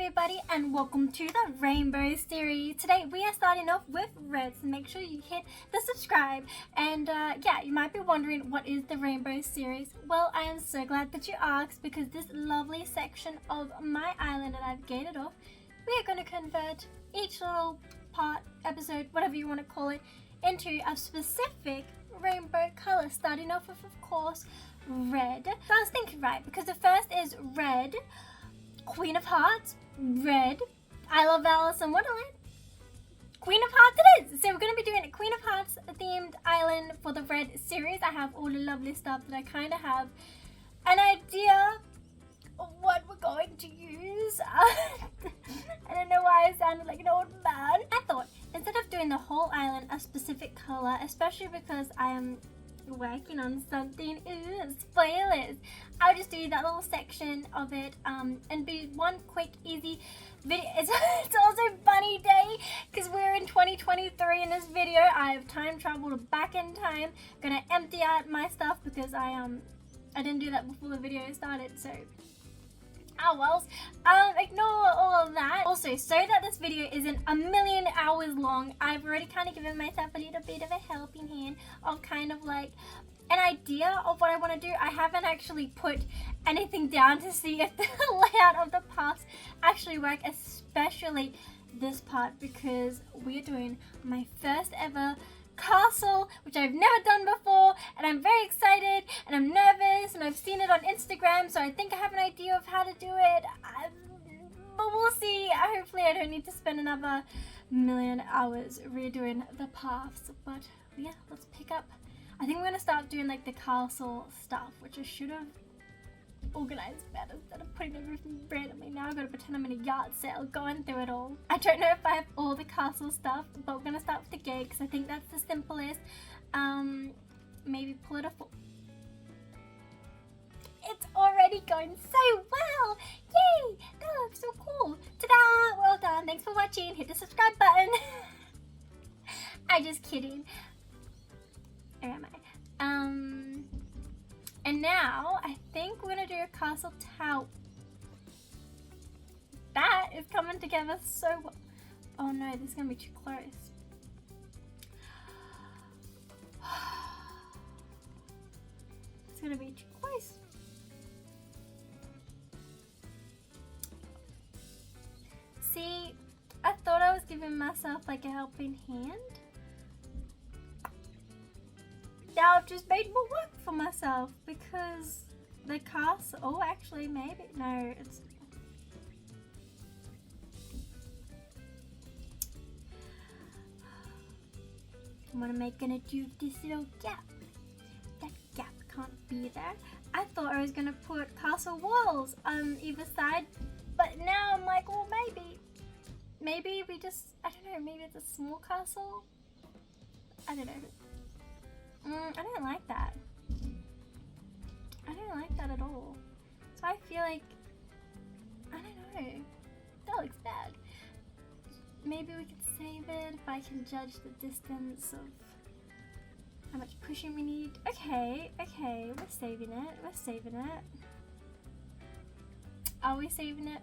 everybody and welcome to the Rainbow series. Today we are starting off with red, so make sure you hit the subscribe. And yeah, you might be wondering, what is the Rainbow series? Well, I am so glad that you asked, because this lovely section of my island that I've gated off, we are going to convert each little part, episode, whatever you want to call it, into a specific rainbow color, starting off with, of course, red. So I was thinking, right, because the first is red, Queen of Hearts, red, I Love Alice in Wonderland, Queen of Hearts it is! So we're going to be doing a Queen of Hearts themed island for the red series. I have all the lovely stuff that I kind of have an idea of what we're going to use. I don't know why I sounded like an old man. I thought, instead of doing the whole island a specific color, especially because I am working on something, spoilers, I'll just do that little section of it and be one quick easy video. It's also funny day because we're in 2023 in this video. I have time traveled back in time. Gonna empty out my stuff because I didn't do that before the video started, so oh well. Ignore all of that. Also, so that this video isn't a million hours long, I've already kind of given myself a little bit of a helping hand of kind of like an idea of what I want to do. I haven't actually put anything down to see if the layout of the paths actually work, especially this part, because we're doing my first ever castle, which I've never done before, and I'm very excited and I'm nervous, and I've seen it on Instagram, so I think I have an idea of how to do it, but we'll see. Hopefully I don't need to spend another million hours redoing the paths, but yeah, let's pick up. I think we're gonna start doing like the castle stuff, which I should have organized better instead of putting everything randomly. Now I've got to pretend I'm in a yard sale going through it all. I don't know if I have all the castle stuff, but we're gonna start with the gate because I think that's the simplest. Maybe pull it off. It's already going so well! Yay! That looks so cool! Ta-da! Well done! Thanks for watching. Hit the subscribe button. I'm just kidding. Where am I? And now I think we're gonna do a castle tower. That is coming together so well. Oh no, this is gonna be too close. It's gonna be too close. See, I thought I was giving myself like a helping hand. Now I've just made more work for myself because the castle, oh actually maybe, no, it's, what am I gonna do with this little gap? That gap can't be there. I thought I was gonna put castle walls on either side, but now I'm like, well maybe we just, I don't know, maybe it's a small castle? I don't know. I don't like that. I don't like that at all. So I feel like, I don't know, that looks bad. Maybe we could save it if I can judge the distance of how much pushing we need. Okay, we're saving it. Are we saving it?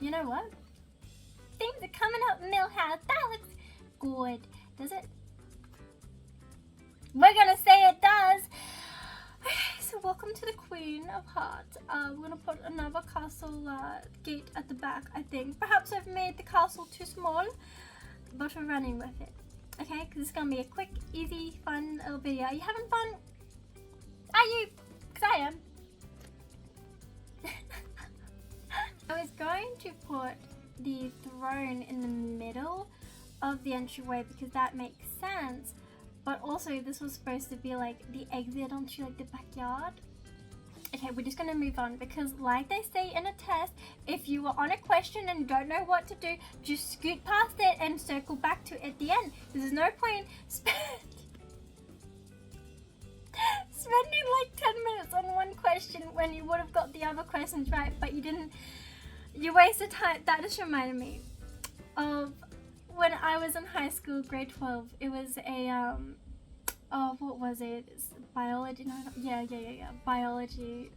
You know what? Things are coming up, Millhouse. That looks good. Does it? We're gonna say it does. Okay, so welcome to the Queen of Hearts. We're gonna put another castle gate at the back, I think. Perhaps I've made the castle too small, but we're running with it. Okay, because it's gonna be a quick, easy, fun little video. Are you having fun? Are you? Because I am. I was going to put the throne in the middle of the entryway because that makes sense, but also this was supposed to be like the exit onto like the backyard. Okay, we're just gonna move on because like they say in a test, if you are on a question and don't know what to do, just scoot past it and circle back to it at the end. There's no point spending like 10 minutes on one question when you would have got the other questions right, but you didn't. You wasted time. That just reminded me of when I was in high school, grade 12. It was a oh, what was it? It's biology. No, yeah. Biology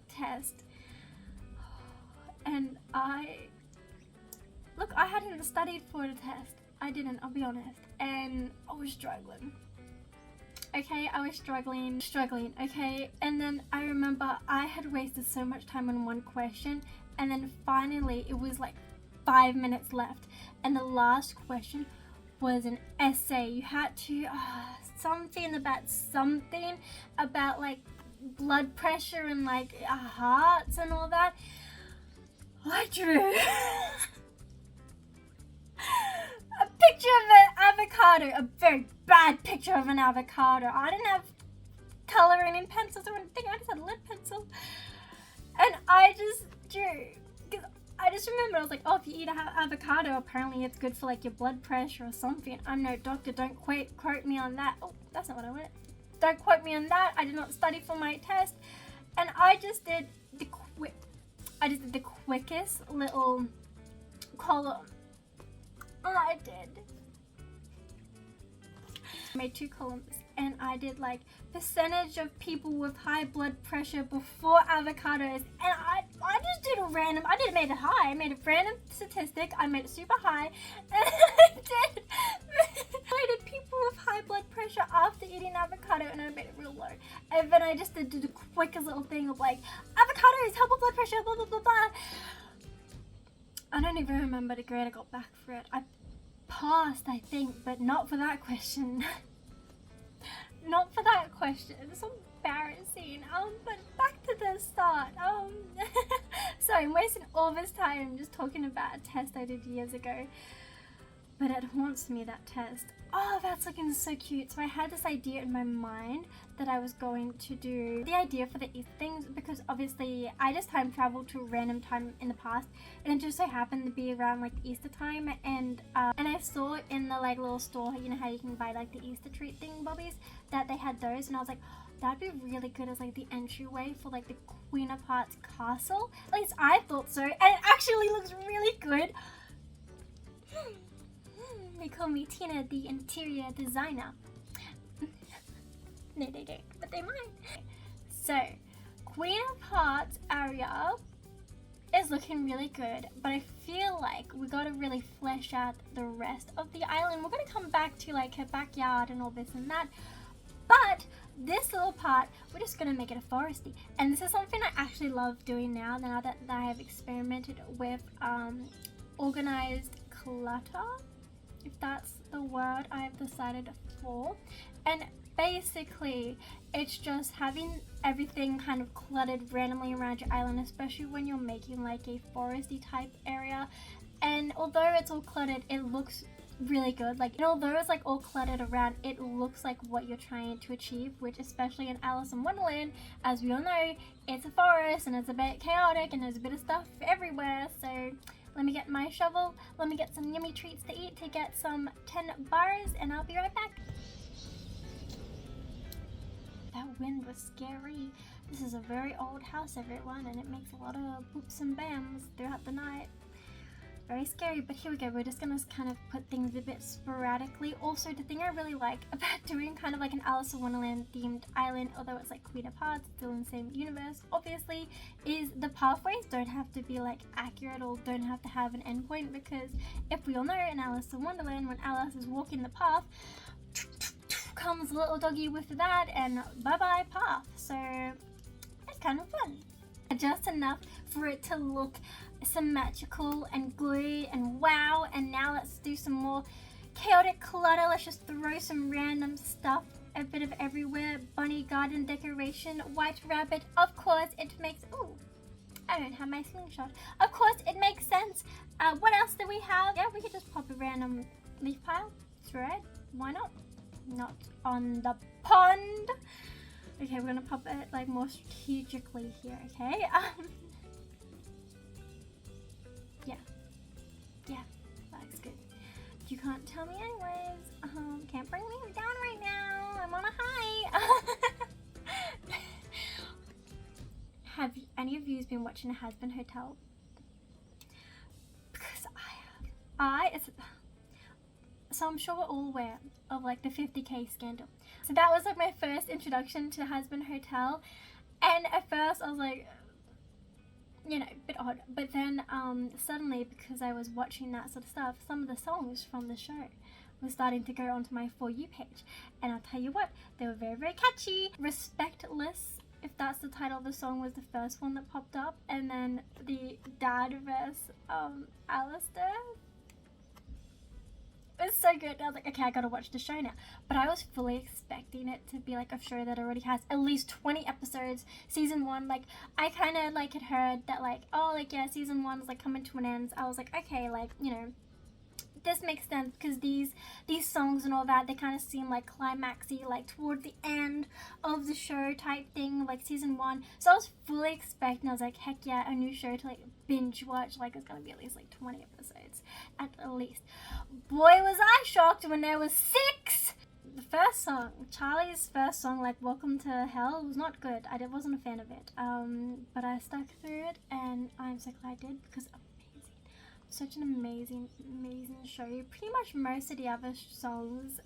test. And I hadn't studied for the test. I didn't, I'll be honest. And I was struggling. Okay, I was struggling, okay? And then I remember I had wasted so much time on one question, and then finally it was like 5 minutes left. And the last question was an essay. You had to, something about like blood pressure and like hearts and all that. I drew a picture of an avocado, a very bad picture of an avocado. I didn't have coloring in pencils or anything, I just had a lead pencil. And I just drew, because I just remember, I was like, oh, if you eat avocado, apparently it's good for like your blood pressure or something. I'm no doctor, don't quote me on that. Oh, that's not what I wanted. Don't quote me on that. I did not study for my test. And I just did the quickest little column. I made 2 columns, and I did like percentage of people with high blood pressure before avocados, and I just did a random, made it high, I made a random statistic, I made it super high, and I did people with high blood pressure after eating avocado, and I made it real low. And then I just did the quickest little thing of like, avocados help with blood pressure, blah blah blah blah. I don't even remember the grade I got back for it. I passed, I think, but not for that question. Not for that question. It's embarrassing. But back to the start. Sorry, I'm wasting all this time just talking about a test I did years ago. But it haunts me, that test. Oh, that's looking so cute. So I had this idea in my mind that I was going to do the idea for the Easter things, because obviously I just time traveled to a random time in the past, and it just so happened to be around like Easter time, and I saw in the like little store, you know how you can buy like the Easter treat thing bobbies, that they had those, and I was like, that'd be really good as like the entryway for like the Queen of Hearts castle. At least I thought so, and it actually looks really good. They call me Tina, the interior designer. No, they don't, but they might. So, Queen of Hearts area is looking really good, but I feel like we gotta really flesh out the rest of the island. We're gonna come back to like her backyard and all this and that, but this little part, we're just gonna make it a foresty. And this is something I actually love doing now that I have experimented with organized clutter, if that's the word I've decided for. And basically it's just having everything kind of cluttered randomly around your island, especially when you're making like a foresty type area. And although it's all cluttered, it looks really good. Like, and although it's like all cluttered around, it looks like what you're trying to achieve, which especially in Alice in Wonderland, as we all know, it's a forest and it's a bit chaotic and there's a bit of stuff everywhere. So let me get my shovel, let me get some yummy treats to eat to get some 10 bars, and I'll be right back. That wind was scary. This is a very old house, everyone, and it makes a lot of boops and bams throughout the night. Very scary, but here we go. We're just gonna kind of put things a bit sporadically. Also, the thing I really like about doing kind of like an Alice in Wonderland themed island, although it's like Queen of Hearts, still in the same universe, obviously, is the pathways don't have to be like accurate or don't have to have an endpoint, because if we all know in Alice in Wonderland, when Alice is walking the path, comes a little doggy with that, and bye-bye path. So it's kind of fun. Just enough for it to look symmetrical and good and wow. And now let's do some more chaotic clutter. Let's just throw some random stuff, a bit of everywhere. Bunny garden decoration, white rabbit, of course it makes, ooh, I don't have my slingshot. Of course it makes sense. What else do we have? Yeah, we could just pop a random leaf pile, throw it, why not? Not on the pond. Okay, we're gonna pop it like more strategically here, okay? Yeah, that's good. You can't tell me anyways. Can't bring me down right now. I'm on a high. Have any of you been watching The Has-Been Hotel? Because I have. So I'm sure we're all aware of like the 50k scandal. So that was like my first introduction to Husband Hotel, and at first I was like, you know, a bit odd, but then suddenly, because I was watching that sort of stuff, some of the songs from the show were starting to go onto my For You page, and I'll tell you what, they were very, very catchy. Respectless, if that's the title of the song, was the first one that popped up, and then the dad verse, Alistair. It was so good. I was like, okay, I gotta watch the show now. But I was fully expecting it to be like a show that already has at least 20 episodes. Season 1, like, I kind of like had heard that like, oh, like, yeah, season 1 is like coming to an end. I was like, okay, like, you know, this makes sense, because these songs and all that, they kind of seem like climaxy, like towards the end of the show type thing, like season 1. So I was fully expecting, I was like, heck yeah, a new show to like binge watch, like it's gonna be at least like 20 episodes at least. Boy, was I shocked when there was 6. The first song, Charlie's first song, like Welcome to Hell, was not good. I wasn't a fan of it, but I stuck through it, and I'm so glad I did, because such an amazing show. Pretty much most of the other songs,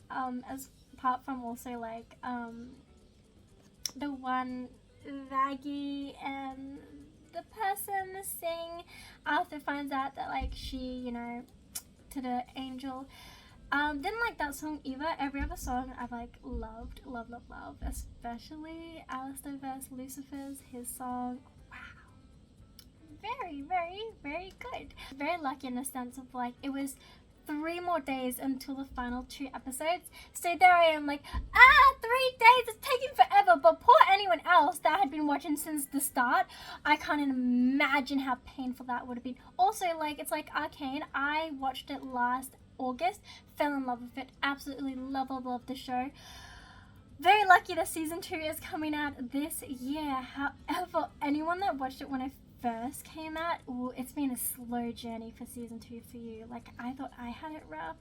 as apart from also like the one Vaggie and the person sing after finds out that like she, you know, to the angel, didn't like that song either. Every other song I've like loved, especially Alistair vs. Lucifer's, his song. Very, very, very good. Very lucky in the sense of like, it was 3 more days until the final 2 episodes. So there I am like, 3 days, it's taking forever. But poor anyone else that had been watching since the start, I can't imagine how painful that would have been. Also, like, it's like Arcane, I watched it last August, fell in love with it, absolutely love the show. Very lucky that season 2 is coming out this year. However, anyone that watched it when I first came out, ooh, it's been a slow journey for season 2 for you. Like, I thought I had it rough.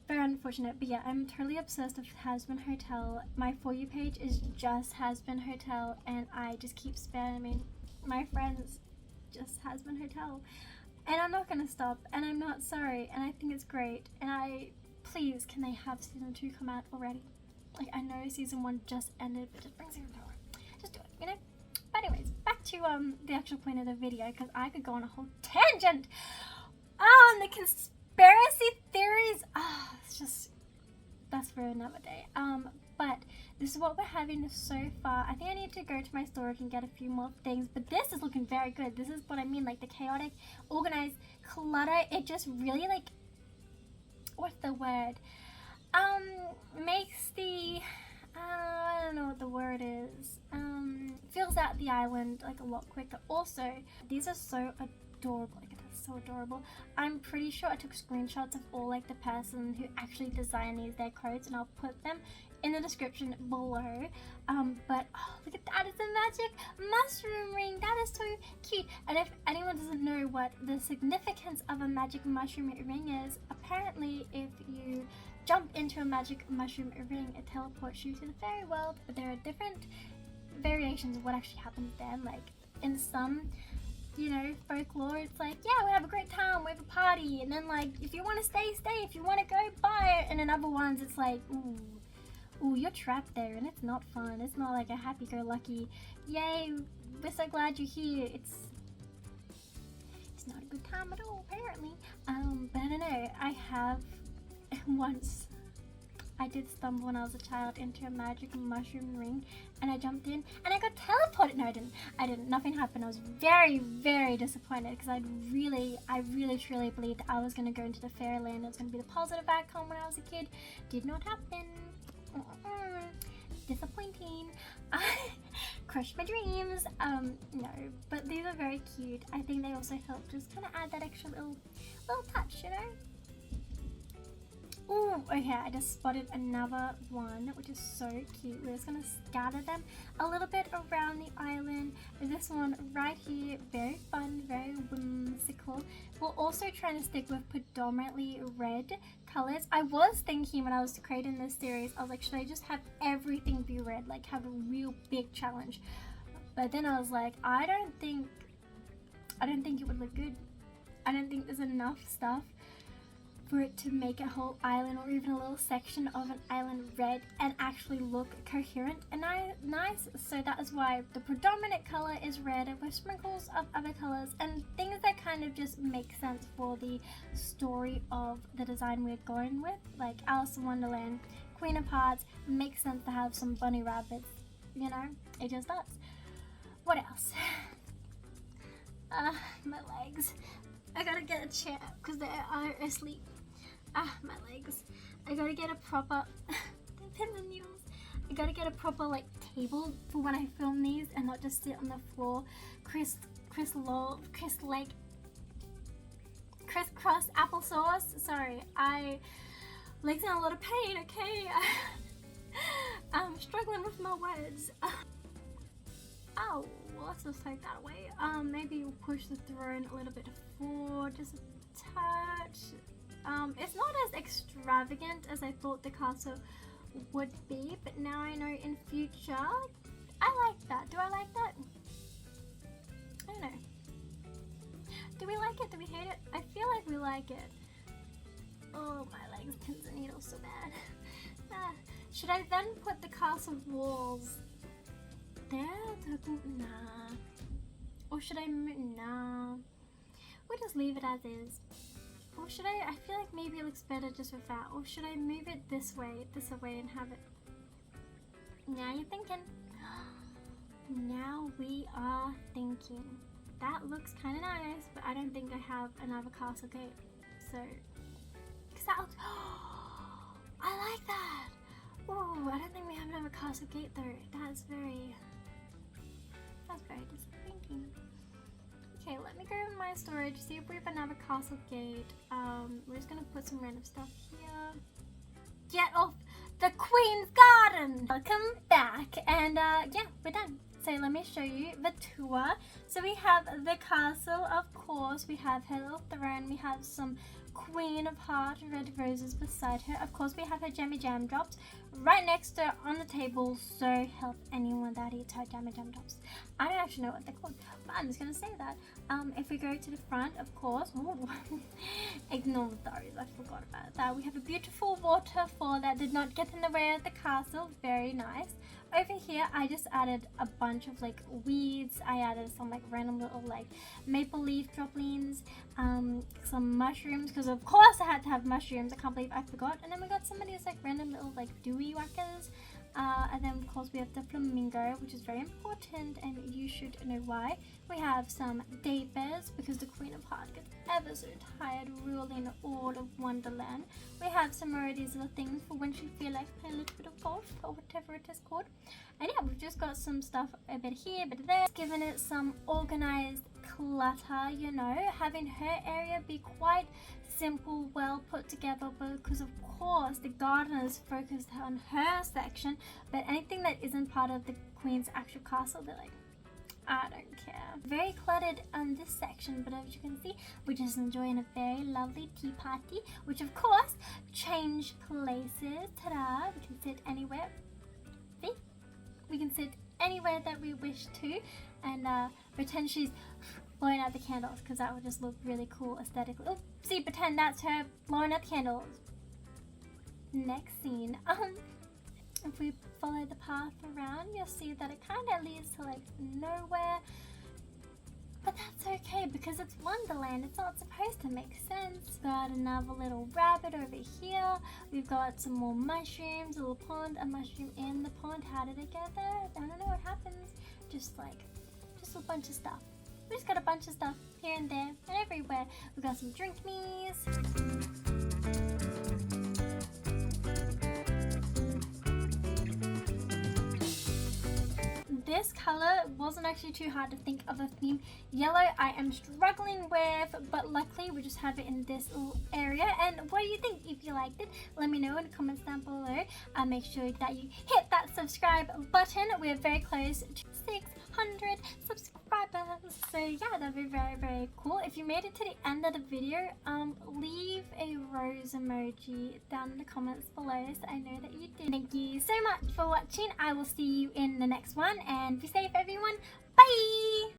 Very unfortunate. But yeah, I'm totally obsessed with Husband Hotel. My For You page is just Husband Hotel, and I just keep spamming my friends just Husband Hotel. And I'm not gonna stop, and I'm not sorry, and I think it's great. And please, can they have season 2 come out already? Like, I know season 1 just ended, but just bring season 2 on. Just do it, you know? But anyways, back to the actual point of the video, because I could go on a whole tangent on the conspiracy theories. It's just, that's for another day. But this is what we're having so far. I think I need to go to my storage and get a few more things, but this is looking very good. This is what I mean, like the chaotic, organized clutter. It just really, like, what's the word? Makes the, I don't know what the word is. Fills out the island like a lot quicker. Also, these are so adorable. Like, it's so adorable. I'm pretty sure I took screenshots of all like the person who actually designed their codes, and I'll put them in the description below. But oh, look at that, it's a magic mushroom ring. That is so cute. And if anyone doesn't know what the significance of a magic mushroom ring is, apparently if you jump into a magic mushroom ring, it teleports you to the fairy world. But there are different variations of what actually happens then. Like in some, you know, folklore, it's like, yeah, we have a great time, we have a party, and then like, if you want to stay, if you want to go, bye. And in other ones, it's like, ooh, you're trapped there, and it's not fun. It's not like a happy-go-lucky, yay, we're so glad you're here. It's not a good time at all, apparently. But I don't know, I have once, I did stumble when I was a child into a magic mushroom ring, and I jumped in and I got teleported. No, I didn't. Nothing happened. I was very, very disappointed, because I really truly believed I was going to go into the fairyland. It was going to be the positive outcome when I was a kid. Did not happen. Disappointing. Crushed my dreams. No, but these are very cute. I think they also help just kind of add that extra little touch, you know? Ooh, okay, I just spotted another one, which is so cute. We're just going to scatter them a little bit around the island. This one right here, very fun, very whimsical. We're also trying to stick with predominantly red colors. I was thinking when I was creating this series, I was like, should I just have everything be red, like have a real big challenge? But then I was like, I don't think it would look good. I don't think there's enough stuff for it to make a whole island or even a little section of an island red and actually look coherent and nice. So that is why the predominant color is red with sprinkles of other colors and things that kind of just make sense for the story of the design we're going with. Like Alice in Wonderland, Queen of Hearts, makes sense to have some bunny rabbits, you know, it just does. What else? My legs. I gotta get a chair because they are asleep. My legs. I gotta get a proper pins and needles. I gotta get a proper like table for when I film these and not just sit on the floor. Crisscross applesauce. Sorry, legs in a lot of pain. Okay, I'm struggling with my words. Oh, well, let's just take that away. Maybe we'll push the throne a little bit forward, just a touch. It's not as extravagant as I thought the castle would be, but now I know in future, I like that. Do I like that? I don't know. Do we like it? Do we hate it? I feel like we like it. Oh, my legs, pins and needles so bad. Should I then put the castle walls there? Nah. Or should I nah. We'll just leave it as is. Or should I feel like maybe it looks better just with that. Or should I move it this way and have it. Now you're thinking. Now we are thinking. That looks kind of nice, but I don't think I have another castle gate. So, because that looks, I like that. Oh, I don't think we have another castle gate though. That's very disappointing. Okay, let me go in my storage, see if we have another castle gate. We're just gonna put some random stuff here. Get off the Queen's Garden! Welcome back, and yeah, we're done. So let me show you the tour. So we have the castle, of course. We have her little throne. We have some Queen of Hearts red roses beside her. Of course, we have her jammy jam drops right next to her on the table. So help anyone that eats her jammy jam drops. I don't actually know what they're called, but I'm just gonna say that. If we go to the front, of course, ignore those. I forgot about that. We have a beautiful waterfall that did not get in the way of the castle. Very nice. Over here, I just added a bunch of like weeds. I added some like random little like maple leaf droplings, some mushrooms, because of course I had to have mushrooms. I can't believe I forgot. And then we got some of these like random little like dewy whackers. And then of course we have the flamingo, which is very important and you should know why. We have some daybeds because the Queen of Hearts gets ever so tired ruling all of Wonderland. We have some more of these little things for when she feels like playing a little bit of golf or whatever it is called. And yeah, we've just got some stuff a bit here, a bit there, giving it some organized clutter, you know, having her area be quite simple, well put together, because of course the garden is focused on her section, but anything that isn't part of the Queen's actual castle, they're like, I don't care. Very cluttered on this section, but as you can see, we're just enjoying a very lovely tea party, which of course changed places. Ta-da! We can sit anywhere. See? We can sit anywhere that we wish to, and pretend she's blowing out the candles, because that would just look really cool aesthetically. Oh, see, pretend that's her blowing out the candles. Next scene. If we follow the path around, you'll see that it kind of leads to like nowhere. But that's okay because it's Wonderland. It's not supposed to make sense. Got another little rabbit over here. We've got some more mushrooms, a little pond, a mushroom in the pond. How did it get there? I don't know what happens. Just a bunch of stuff. We just got a bunch of stuff here and there and everywhere. We've got some drink me's. This color wasn't actually too hard to think of a theme. Yellow I am struggling with, but luckily we just have it in this little area. And what do you think? If you liked it, let me know in the comments down below. Make sure that you hit that subscribe button. We're very close to 600 subscribers. So yeah, that'd be very, very cool. If you made it to the end of the video, leave a rose emoji down in the comments below so I know that you did. Thank you so much for watching. I will see you in the next one, and be safe everyone. Bye!